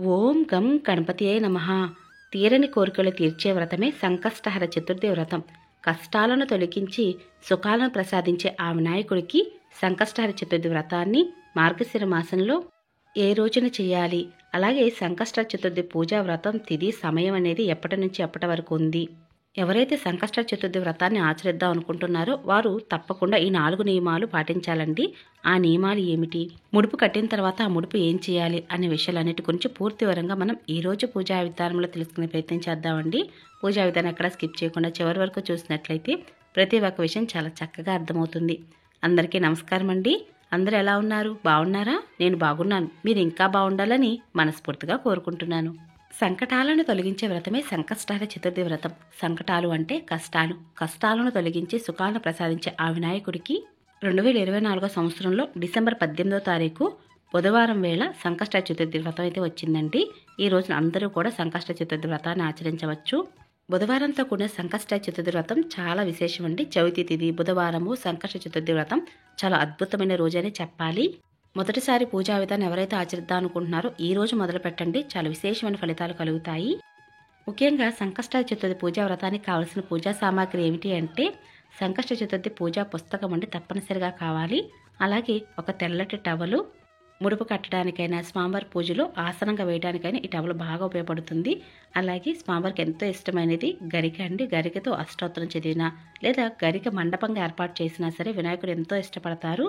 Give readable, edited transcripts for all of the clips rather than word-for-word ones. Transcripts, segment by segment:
ఓం గం గణపతియే నమః. తీరని కోరికలు తీర్చే వ్రతమే సంకష్టహర చతుర్థి వ్రతం. కష్టాలను తొలగించి సుఖాలను ప్రసాదించే ఆ వినాయకుడికి సంకష్టహర చతుర్థి వ్రతాన్ని మార్గశిర మాసంలో ఏ రోజున చేయాలి, అలాగే సంకష్ట చతుర్థి పూజా వ్రతం తిథి సమయం అనేది ఎప్పటి నుంచి ఎప్పటి వరకు ఉంది, ఎవరైతే సంకష్ట చతుర్థి వ్రతాన్ని ఆచరిద్దాం అనుకుంటున్నారో వారు తప్పకుండా ఈ 4 నియమాలు పాటించాలండి. ఆ నియమాలు ఏమిటి, ముడుపు కట్టిన తర్వాత ఆ ముడుపు ఏం చేయాలి అనే విషయాలన్నిటి గురించి పూర్తి వివరంగా మనం ఈ రోజు పూజా విధానంలో తెలుసుకునే ప్రయత్నం చేద్దామండి. పూజా విధానం ఎక్కడ స్కిప్ చేయకుండా చివరి వరకు చూసినట్లయితే ప్రతి ఒక్క విషయం చాలా చక్కగా అర్థమవుతుంది. అందరికీ నమస్కారం అండి. అందరూ ఎలా ఉన్నారు? బాగున్నారా? నేను బాగున్నాను. మీరు ఇంకా బాగుండాలని మనస్ఫూర్తిగా కోరుకుంటున్నాను. సంకటాలను తొలగించే వ్రతమే సంకష్టహర చతుర్థి వ్రతం. సంకటాలు అంటే కష్టాలు, కష్టాలను తొలగించి సుఖాలను ప్రసాదించే ఆ వినాయకుడికి 2024 సంవత్సరంలో డిసెంబర్ 18వ తారీఖు బుధవారం వేళ సంకష్ట చతుర్థి వ్రతం అయితే వచ్చిందండి. ఈ రోజున అందరూ కూడా సంకష్ట చతుర్థి వ్రతాన్ని ఆచరించవచ్చు. బుధవారంతో కూడిన సంకష్ట చతుర్థి వ్రతం చాలా విశేషం అండి. చవితి తిథి బుధవారము సంకష్ట చతుర్థి వ్రతం చాలా అద్భుతమైన రోజని చెప్పాలి. మొదటిసారి పూజా విధానం ఎవరైతే ఆచరిద్దాం అనుకుంటున్నారో ఈ రోజు మొదలు పెట్టండి. చాలా విశేషమైన ఫలితాలు కలుగుతాయి. ముఖ్యంగా సంకష్ట చతుర్థి పూజా వ్రతానికి కావలసిన పూజా సామాగ్రి ఏమిటి అంటే సంకష్ట చతుర్థి పూజా పుస్తకం అండి తప్పనిసరిగా కావాలి. అలాగే ఒక తెల్లటి టవలు, ముడుపు కట్టడానికైనా స్వామివారి పూజలో ఆసనంగా వేయడానికైనా ఈ టవల్ బాగా ఉపయోగపడుతుంది. అలాగే స్వామివారికి ఎంతో ఇష్టమైనది గరిక అండి. గరికతో అష్టోత్తరం చదివినా లేదా గరిక మండపంగా ఏర్పాటు చేసినా సరే వినాయకుడు ఎంతో ఇష్టపడతారు.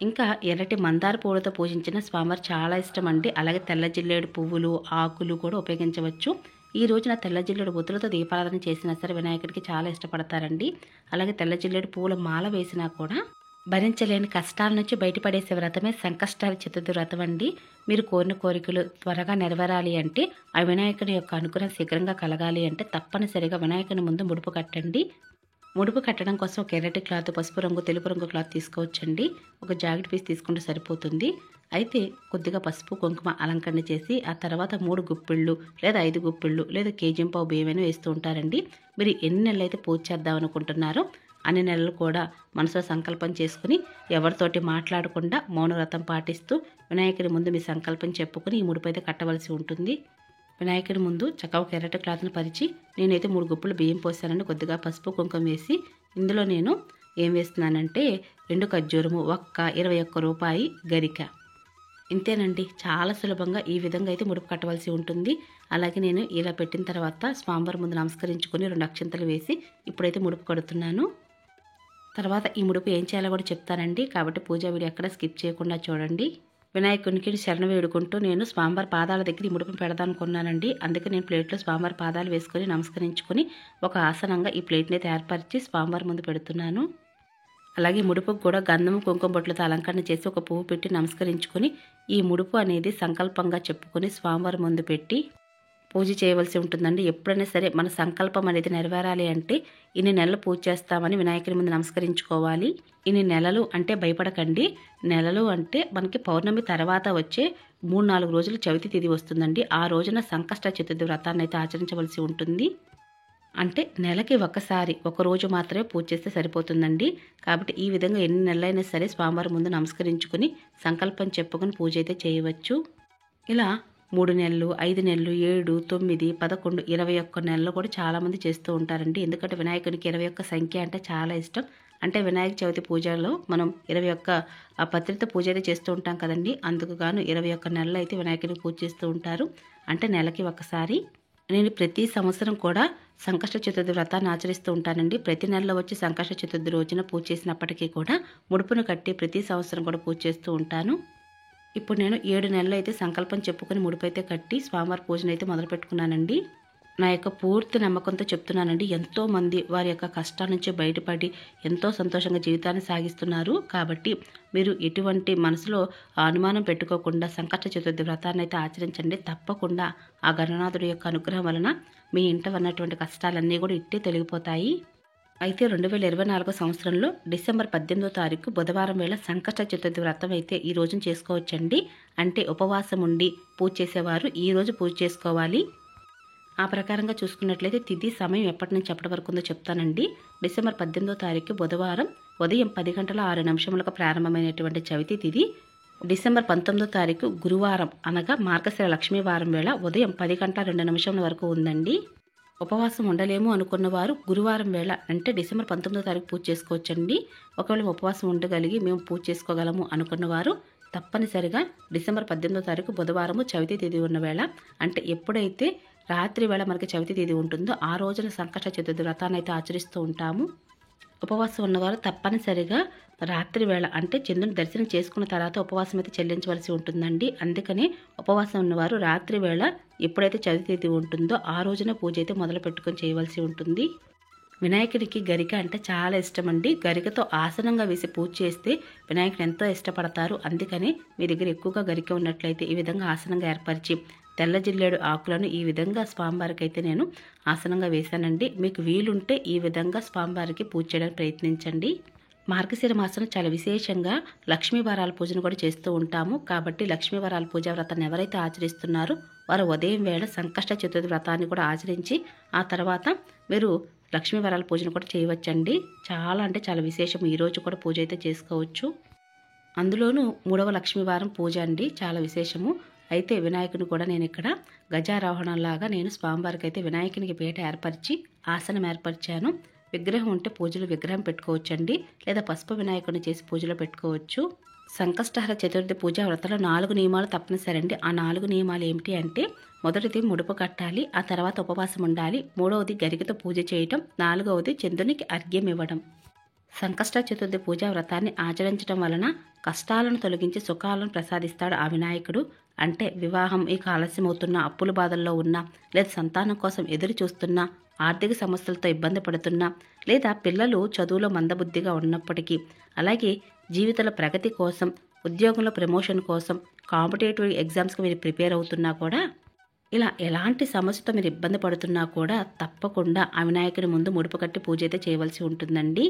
ఇంకా ఎర్రటి మందార పువ్వులతో పూజించిన స్వామివారు చాలా ఇష్టం అండి. అలాగే తెల్ల జిల్లేడు పువ్వులు, ఆకులు కూడా ఉపయోగించవచ్చు. ఈ రోజున తెల్ల జిల్లేడు బొత్తులతో దీపారాధన చేసినా సరే వినాయకుడికి చాలా ఇష్టపడతారండి. అలాగే తెల్ల జిల్లేడు పువ్వుల మాల వేసినా కూడా భరించలేని కష్టాల నుంచి బయటపడేసే వ్రతమే సంకష్టాల చతుర్థి వ్రతం అండి. మీరు కోరిన కోరికలు త్వరగా నెరవేరాలి అంటే, ఆ వినాయకుని యొక్క అనుగ్రహం శీఘ్రంగా కలగాలి అంటే తప్పనిసరిగా వినాయకుని ముందు ముడుపు కట్టండి. ముడుపు కట్టడం కోసం ఒక ఎర్రటి క్లాత్, పసుపు రంగు, తెలుపు రంగు క్లాత్ తీసుకోవచ్చండి. ఒక జాకెట్ పీస్ తీసుకుంటే సరిపోతుంది. అయితే కొద్దిగా పసుపు కుంకుమ అలంకరణ చేసి ఆ తర్వాత 3 గుప్పిళ్ళు లేదా 5 గుప్పిళ్ళు లేదా కేజీంపావు బియ్యమైనా వేస్తూ ఉంటారండి. మీరు ఎన్ని నెలలు అయితే పూజ చేద్దాం అనుకుంటున్నారో అన్ని నెలలు కూడా మనసులో సంకల్పం చేసుకుని ఎవరితోటి మాట్లాడకుండా మౌనవ్రతం పాటిస్తూ వినాయకుడి ముందు మీ సంకల్పం చెప్పుకుని ఈ ముడుపు అయితే కట్టవలసి ఉంటుంది. వినాయకుడి ముందు చక్కగా ఒక ఎర్రటి క్లాత్ని పరిచి నేనైతే 3 గుప్పులు బియ్యం పోసానండి. కొద్దిగా పసుపు కుంకుమ వేసి ఇందులో నేను ఏం వేస్తున్నానంటే 2 ఖర్జూరము, ఒక్క 21 రూపాయి గరిక. ఇంతేనండి. చాలా సులభంగా ఈ విధంగా అయితే ముడుపు కట్టవలసి ఉంటుంది. అలాగే నేను ఇలా పెట్టిన తర్వాత స్వామివారి ముందు నమస్కరించుకొని 2 అక్షంతలు వేసి ఇప్పుడైతే ముడుపు కడుతున్నాను. తర్వాత ఈ ముడుపు ఏం చేయాలో కూడా చెప్తానండి. కాబట్టి పూజా వీడియో ఎక్కడ స్కిప్ చేయకుండా చూడండి. వినాయకునికి శరణ వేడుకుంటూ నేను స్వామివారి పాదాల దగ్గర ఈ ముడుపును పెడదాం అనుకున్నానండి. అందుకే నేను ప్లేట్లో స్వామివారి పాదాలు వేసుకొని నమస్కరించుకొని ఒక ఆసనంగా ఈ ప్లేట్ని అయితే ఏర్పరిచి స్వామివారి ముందు పెడుతున్నాను. అలాగే ముడుపుకు కూడా గంధము కుంకుమ బొట్లతో అలంకరణ చేసి ఒక పువ్వు పెట్టి నమస్కరించుకొని ఈ ముడుపు అనేది సంకల్పంగా చెప్పుకొని స్వామివారి ముందు పెట్టి పూజ చేయవలసి ఉంటుందండి. ఎప్పుడైనా సరే మన సంకల్పం అనేది నెరవేరాలి అంటే ఇన్ని నెలలు పూజ చేస్తామని వినాయకుడి ముందు నమస్కరించుకోవాలి. ఇన్ని నెలలు అంటే భయపడకండి. నెలలు అంటే మనకి పౌర్ణమి తర్వాత వచ్చే 3-4 రోజులు చవితి తిథి వస్తుందండి. ఆ రోజున సంకష్ట చతుర్థి వ్రతాన్ని అయితే ఆచరించవలసి ఉంటుంది. అంటే నెలకి ఒకసారి ఒక రోజు మాత్రమే పూజ చేస్తే సరిపోతుందండి. కాబట్టి ఈ విధంగా ఎన్ని నెలలైనా సరే స్వామివారి ముందు నమస్కరించుకుని సంకల్పం చెప్పుకొని పూజ అయితే చేయవచ్చు. ఇలా 3 నెలలు, 5 నెలలు, 7, 9, 11, 21 నెలలు కూడా చాలామంది చేస్తూ ఉంటారండి. ఎందుకంటే వినాయకునికి 21 సంఖ్య అంటే చాలా ఇష్టం. అంటే వినాయక చవితి పూజలో మనం 21 పత్రితో పూజ అయితే చేస్తూ ఉంటాం కదండి. అందుకు గాను 21 నెలలు అయితే వినాయకుడిని పూజ చేస్తూ ఉంటారు. అంటే నెలకి ఒకసారి. నేను ప్రతి సంవత్సరం కూడా సంకష్ట చతుర్థి వ్రతాన్ని ఆచరిస్తూ ఉంటానండి. ప్రతి నెలలో వచ్చి సంకష్ట చతుర్థి రోజున పూజ చేసినప్పటికీ కూడా ముడుపును కట్టి ప్రతి సంవత్సరం కూడా పూజ చేస్తూ ఉంటాను. ఇప్పుడు నేను 7 నెలలు అయితే సంకల్పం చెప్పుకొని ముడుపు అయితే కట్టి స్వామివారి పూజను అయితే మొదలు పెట్టుకున్నానండి. నా యొక్క పూర్తి నమ్మకంతో చెప్తున్నానండి. ఎంతోమంది వారి యొక్క కష్టాల నుంచి బయటపడి ఎంతో సంతోషంగా జీవితాన్ని సాగిస్తున్నారు. కాబట్టి మీరు ఎటువంటి మనసులో అనుమానం పెట్టుకోకుండా సంకష్ట చతుర్థి వ్రతాన్ని అయితే ఆచరించండి. తప్పకుండా ఆ గణనాథుడి యొక్క అనుగ్రహం వలన మీ ఇంట ఉన్నటువంటి కష్టాలన్నీ కూడా ఇట్టే తొలగిపోతాయి. అయితే 2024 సంవత్సరంలో డిసెంబర్ 18వ తారీఖు బుధవారం వేళ సంకష్ట చతుర్థి వ్రతం అయితే ఈ రోజున చేసుకోవచ్చండి. అంటే ఉపవాసం ఉండి పూజ చేసేవారు ఈ రోజు పూజ చేసుకోవాలి. ఆ ప్రకారంగా చూసుకున్నట్లయితే తిథి సమయం ఎప్పటి నుంచి ఎప్పటి వరకు ఉందో చెప్తానండి. డిసెంబర్ 18వ తారీఖు బుధవారం ఉదయం 10 గంటల 6 నిమిషములకు ప్రారంభమైనటువంటి చవితి తిథి డిసెంబర్ 19వ తారీఖు గురువారం అనగా మార్గశిర లక్ష్మీవారం వేళ ఉదయం 10:02 వరకు ఉందండి. ఉపవాసం ఉండలేము అనుకున్న వారు గురువారం వేళ అంటే డిసెంబర్ 19వ తారీఖు పూజ చేసుకోవచ్చండి. ఒకవేళ ఉపవాసం ఉండగలిగి మేము పూజ చేసుకోగలము అనుకున్న వారు తప్పనిసరిగా డిసెంబర్ 18వ తారీఖు బుధవారము చవితి తేదీ ఉన్న వేళ అంటే ఎప్పుడైతే రాత్రి వేళ మనకి చవితి తేదీ ఉంటుందో ఆ రోజున సంకష్ట చతుర్థి వ్రతాన్ని అయితే ఆచరిస్తూ ఉంటాము. ఉపవాసం ఉన్నవారు తప్పనిసరిగా రాత్రి వేళ అంటే చంద్రుని దర్శనం చేసుకున్న తర్వాత ఉపవాసం అయితే చెల్లించవలసి ఉంటుందండి. అందుకని ఉపవాసం ఉన్నవారు రాత్రి వేళ ఎప్పుడైతే చవితి తేదీ ఉంటుందో ఆ రోజున పూజ అయితే మొదలు పెట్టుకొని చేయవలసి ఉంటుంది. వినాయకుడికి గరిక అంటే చాలా ఇష్టం అండి. గరికతో ఆసనంగా వేసి పూజ చేస్తే వినాయకుడు ఎంతో ఇష్టపడతారు. అందుకని మీ దగ్గర ఎక్కువగా గరిక ఉన్నట్లయితే ఈ విధంగా ఆసనంగా ఏర్పరిచి తెల్ల జిల్లేడు ఆకులను ఈ విధంగా స్వామివారికి అయితే నేను ఆసనంగా వేశానండి. మీకు వీలుంటే ఈ విధంగా స్వామివారికి పూజ చేయడానికి ప్రయత్నించండి. మార్గశిర మాసం చాలా విశేషంగా లక్ష్మీ వారాల పూజను కూడా చేస్తూ ఉంటాము. కాబట్టి లక్ష్మీ వారాల పూజా వ్రతాన్ని ఎవరైతే ఆచరిస్తున్నారో వారు ఉదయం వేళ సంకష్ట చతుర్థి వ్రతాన్ని కూడా ఆచరించి ఆ తర్వాత మీరు లక్ష్మీ వారాల పూజను కూడా చేయవచ్చండి. చాలా అంటే చాలా విశేషం. ఈరోజు కూడా పూజ అయితే చేసుకోవచ్చు. అందులోనూ 3వ లక్ష్మీవారం పూజ అండి, చాలా విశేషము. అయితే వినాయకుని కూడా నేను ఇక్కడ గజారోహణంలాగా నేను స్వామివారికి అయితే వినాయకునికి పీట ఏర్పరిచి ఆసనం ఏర్పరిచాను. విగ్రహం ఉంటే పూజలు విగ్రహం పెట్టుకోవచ్చండి, లేదా పసుపు వినాయకుని చేసి పూజలో పెట్టుకోవచ్చు. సంకష్టహర చతుర్థి పూజా వ్రతంలో 4 నియమాలు తప్పనిసరి అండి. ఆ 4 నియమాలు ఏమిటి అంటే, మొదటిది ముడుపు కట్టాలి, ఆ తర్వాత ఉపవాసం ఉండాలి, 3వది గరికతో పూజ చేయటం, 4వది చంద్రునికి అర్ఘ్యం ఇవ్వడం. సంకష్ట చతుర్థి పూజా వ్రతాన్ని ఆచరించడం వలన కష్టాలను తొలగించి సుఖాలను ప్రసాదిస్తాడు ఆ వినాయకుడు. అంటే వివాహం ఇక ఆలస్యమవుతున్నా, అప్పుల బాధల్లో ఉన్నా, లేదా సంతానం కోసం ఎదురు చూస్తున్నా, ఆర్థిక సమస్యలతో ఇబ్బంది పడుతున్నా, లేదా పిల్లలు చదువులో మందబుద్ధిగా ఉన్నప్పటికీ, అలాగే జీవితాల ప్రగతి కోసం, ఉద్యోగంలో ప్రమోషన్ కోసం, కాంపిటేటివ్ ఎగ్జామ్స్కి మీరు ప్రిపేర్ అవుతున్నా కూడా, ఇలా ఎలాంటి సమస్యతో మీరు ఇబ్బంది పడుతున్నా కూడా తప్పకుండా ఆ వినాయకుడి ముందు ముడుపు కట్టి పూజ అయితే చేయవలసి ఉంటుందండి.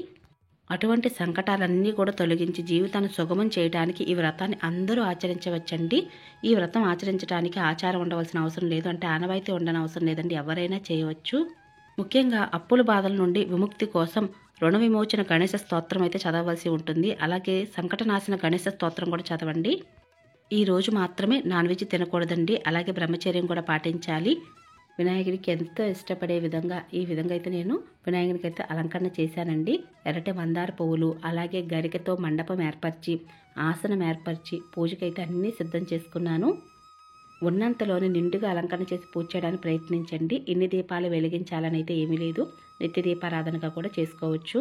అటువంటి సంకటాలన్నీ కూడా తొలగించి జీవితాన్ని సుగమం చేయడానికి ఈ వ్రతాన్ని అందరూ ఆచరించవచ్చండి. ఈ వ్రతం ఆచరించడానికి ఆచారం ఉండవలసిన అవసరం లేదు, అంటే ఆనవాయితీ ఉండని అవసరం లేదండి, ఎవరైనా చేయవచ్చు. ముఖ్యంగా అప్పుల బాధల నుండి విముక్తి కోసం రుణ విమోచన గణేశ స్తోత్రం అయితే చదవవలసి ఉంటుంది. అలాగే సంకటనాశన గణేశ స్తోత్రం కూడా చదవండి. ఈ రోజు మాత్రమే నాన్ వెజ్ తినకూడదండి. అలాగే బ్రహ్మచర్యం కూడా పాటించాలి. వినాయకుడికి ఎంతో ఇష్టపడే విధంగా ఈ విధంగా అయితే నేను వినాయకుడికి అయితే అలంకరణ చేశానండి. ఎర్రటి మందార పువ్వులు, అలాగే గరికతో మండపం ఏర్పరిచి ఆసనం ఏర్పరిచి పూజకైతే అన్నీ సిద్ధం చేసుకున్నాను. ఉన్నంతలోనే నిండుగా అలంకరణ చేసి పూజ చేయడానికి ప్రయత్నించండి. ఇన్ని దీపాలు వెలిగించాలని అయితే ఏమీ లేదు, నిత్య దీపారాధనగా కూడా చేసుకోవచ్చు.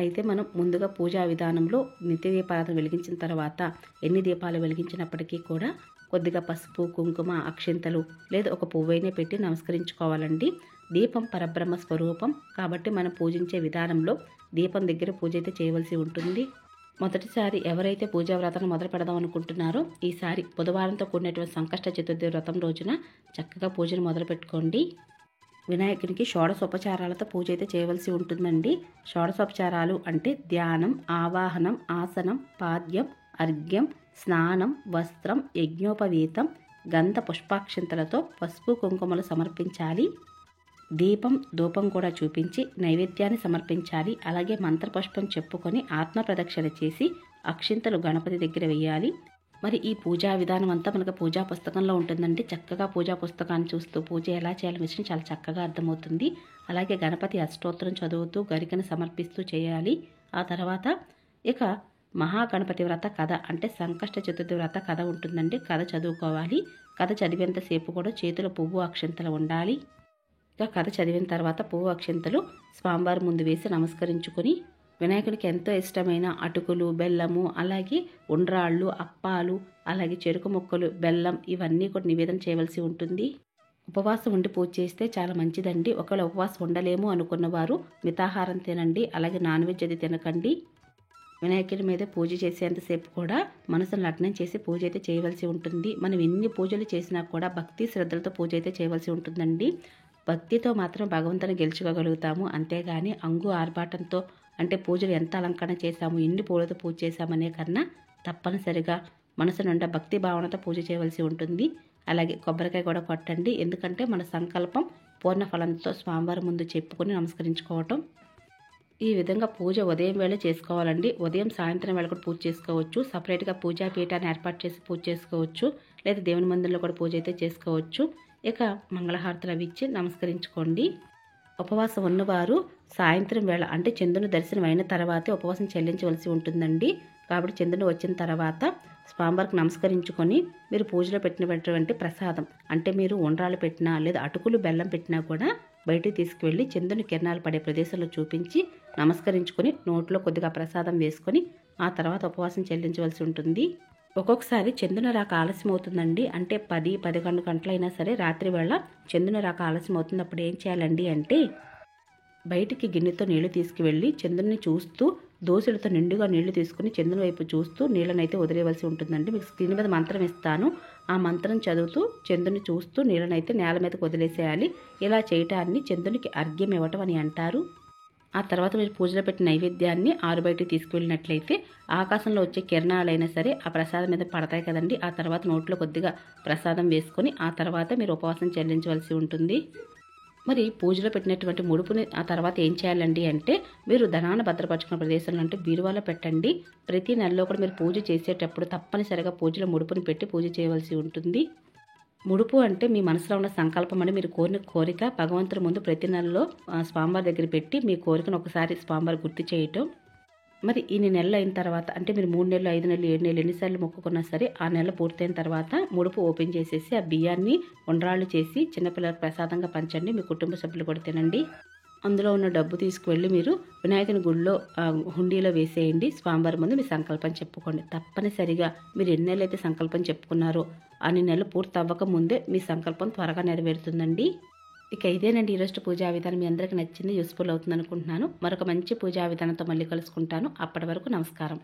అయితే మనం ముందుగా పూజా విధానంలో నిత్య దీపారాధన వెలిగించిన తర్వాత ఎన్ని దీపాలు వెలిగించినప్పటికీ కూడా కొద్దిగా పసుపు, కుంకుమ, అక్షింతలు లేదా ఒక పువ్వైనే పెట్టి నమస్కరించుకోవాలండి. దీపం పరబ్రహ్మ స్వరూపం కాబట్టి మనం పూజించే విధానంలో దీపం దగ్గర పూజ అయితే చేయవలసి ఉంటుంది. మొదటిసారి ఎవరైతే పూజా వ్రతాన్ని మొదలు పెడదాం అనుకుంటున్నారో ఈసారి బుధవారంతో కూడినటువంటి సంకష్ట చతుర్థి వ్రతం రోజున చక్కగా పూజను మొదలు పెట్టుకోండి. వినాయకునికి షోడశోపచారాలతో పూజ అయితే చేయవలసి ఉంటుందండి. షోడశోపచారాలు అంటే ధ్యానం, ఆవాహనం, ఆసనం, పాద్యం, అర్ఘ్యం, స్నానం, వస్త్రం, యజ్ఞోపవీతం, గంధ పుష్పాక్షింతలతో పసుపు కుంకుమలు సమర్పించాలి. దీపం, ధూపం కూడా చూపించి నైవేద్యాన్ని సమర్పించాలి. అలాగే మంత్రపుష్పం చెప్పుకొని ఆత్మ ప్రదక్షిణ చేసి అక్షింతలు గణపతి దగ్గర వేయాలి. మరి ఈ పూజా విధానం అంతా మనకు పూజా పుస్తకంలో ఉంటుందండి. చక్కగా పూజా పుస్తకాన్ని చూస్తూ పూజ ఎలా చేయాలి విషయం చాలా చక్కగా అర్థమవుతుంది. అలాగే గణపతి అష్టోత్తరం చదువుతూ గరికను సమర్పిస్తూ చేయాలి. ఆ తర్వాత ఇక మహాగణపతి వ్రత కథ అంటే సంకష్ట చతుర్థి వ్రత కథ ఉంటుందండి. కథ చదువుకోవాలి. కథ చదివేంతసేపు కూడా చేతిలో పువ్వు అక్షింతలు ఉండాలి. ఇక కథ చదివిన తర్వాత పువ్వు అక్షింతలు స్వామివారి ముందు వేసి నమస్కరించుకొని వినాయకుడికి ఎంతో ఇష్టమైన అటుకులు, బెల్లము, అలాగే ఉండ్రాళ్ళు, అప్పాలు, అలాగే చెరుకు ముక్కలు, బెల్లం ఇవన్నీ కూడా నివేదన చేయవలసి ఉంటుంది. ఉపవాసం ఉండి పూజ చేస్తే చాలా మంచిదండి. ఒకవేళ ఉపవాసం ఉండలేము అనుకున్న వారు మితాహారం తినండి. అలాగే నాన్ వెజ్ అది తినకండి. వినాయకుడి మీద పూజ చేసేంతసేపు కూడా మనసును లగ్నం చేసి పూజ అయితే చేయవలసి ఉంటుంది. మనం ఎన్ని పూజలు చేసినా కూడా భక్తి శ్రద్ధలతో పూజ అయితే చేయవలసి ఉంటుందండి. భక్తితో మాత్రం భగవంతుని గెలుచుకోగలుగుతాము. అంతేగాని అంగు ఆర్భాటంతో అంటే పూజలు ఎంత అలంకరణ చేశాము, ఎన్ని పూలతో పూజ చేశామనే కన్నా తప్పనిసరిగా మనసు నుండి భక్తి భావనతో పూజ చేయవలసి ఉంటుంది. అలాగే కొబ్బరికాయ కూడా కొట్టండి. ఎందుకంటే మన సంకల్పం పూర్ణ ఫలంతో స్వామివారి ముందు చెప్పుకొని నమస్కరించుకోవటం. ఈ విధంగా పూజ ఉదయం వేళ చేసుకోవాలండి. ఉదయం సాయంత్రం వేళ కూడా పూజ చేసుకోవచ్చు. సపరేట్గా పూజా పీఠాన్ని ఏర్పాటు చేసి పూజ చేసుకోవచ్చు. లేదా దేవుని మందిరంలో కూడా పూజ అయితే చేసుకోవచ్చు. ఇక మంగళహారతులు అవి ఇచ్చి నమస్కరించుకోండి. ఉపవాసం ఉన్నవారు సాయంత్రం వేళ అంటే చంద్రుని దర్శనం అయిన తర్వాతే ఉపవాసం చెల్లించవలసి ఉంటుందండి. కాబట్టి చంద్రుని వచ్చిన తర్వాత స్వామివారికి నమస్కరించుకొని మీరు పూజలో పెట్టినటువంటి ప్రసాదం అంటే మీరు ఉండ్రాలు పెట్టినా లేదా అటుకులు బెల్లం పెట్టినా కూడా బయటికి తీసుకువెళ్ళి చంద్రుని కిరణాలు పడే ప్రదేశంలో చూపించి నమస్కరించుకొని నోట్లో కొద్దిగా ప్రసాదం వేసుకొని ఆ తర్వాత ఉపవాసం చెల్లించవలసి ఉంటుంది. ఒక్కొక్కసారి చంద్రుని రాక ఆలస్యం అవుతుందండి. అంటే 10-11 గంటలైనా సరే రాత్రి వేళ చంద్రుని రాక ఆలస్యం అవుతుంది. అప్పుడు ఏం చేయాలండి అంటే బయటికి గిన్నెతో నీళ్లు తీసుకువెళ్ళి చంద్రుని చూస్తూ దోశలతో నిండుగా నీళ్లు తీసుకుని చంద్రుని వైపు చూస్తూ నీళ్ళనైతే వదిలేయవలసి ఉంటుందండి. మీకు స్క్రీన్ మీద మంత్రం ఇస్తాను. ఆ మంత్రం చదువుతూ చంద్రుని చూస్తూ నీళ్ళనైతే నేల మీదకి వదిలేసేయాలి. ఇలా చేయటాన్ని చంద్రునికి అర్ఘ్యం ఇవ్వటం అని అంటారు. ఆ తర్వాత మీరు పూజలో పెట్టిన నైవేద్యాన్ని ఆరుబయటికి తీసుకువెళ్ళినట్లయితే ఆకాశంలో వచ్చే కిరణాలైనా సరే ఆ ప్రసాదం మీద పడతాయి కదండి. ఆ తర్వాత నోట్లో కొద్దిగా ప్రసాదం వేసుకొని ఆ తర్వాత మీరు ఉపవాసం చెల్లించవలసి ఉంటుంది. మరి పూజలో పెట్టినటువంటి ముడుపుని ఆ తర్వాత ఏం చేయాలండి అంటే మీరు ధనాన్ని భద్రపరచుకున్న ప్రదేశంలో అంటే బీరువాలో పెట్టండి. ప్రతి నెలలో కూడా మీరు పూజ చేసేటప్పుడు తప్పనిసరిగా పూజలో ముడుపుని పెట్టి పూజ చేయవలసి ఉంటుంది. ముడుపు అంటే మీ మనసులో ఉన్న సంకల్పం అని మీరు కోరిన కోరిక భగవంతుడి ముందు ప్రతి నెలలో స్వామివారి దగ్గర పెట్టి మీ కోరికను ఒకసారి స్వామివారి గుర్తు చేయటం. మరి ఇన్ని నెలలు అయిన తర్వాత అంటే మీరు 3 నెలలు 5 నెలలు 7 నెలలు ఎన్నిసార్లు మొక్కుకున్నా సరే ఆ నెల పూర్తయిన తర్వాత ముడుపు ఓపెన్ చేసేసి ఆ బియ్యాన్ని ఉండ్రాళ్ళు చేసి చిన్నపిల్లలకు ప్రసాదంగా పంచండి. మీ కుటుంబ సభ్యులు కూడా తినండి. అందులో ఉన్న డబ్బు తీసుకువెళ్ళి మీరు వినాయకుని గుడిలో హుండీలో వేసేయండి. స్వామివారి ముందు మీ సంకల్పం చెప్పుకోండి. తప్పనిసరిగా మీరు ఎన్ని నెలలు అయితే సంకల్పం చెప్పుకున్నారో అన్ని నెలలు పూర్తి అవ్వక ముందే మీ సంకల్పం త్వరగా నెరవేరుతుందండి. ఇక ఇదేనండి ఈరోజు పూజా విధానం. మీ అందరికీ నచ్చింది, యూస్ఫుల్ అవుతుంది అనుకుంటున్నాను. మరొక మంచి పూజా విధానంతో మళ్ళీ కలుసుకుంటాను. అప్పటి వరకు నమస్కారం.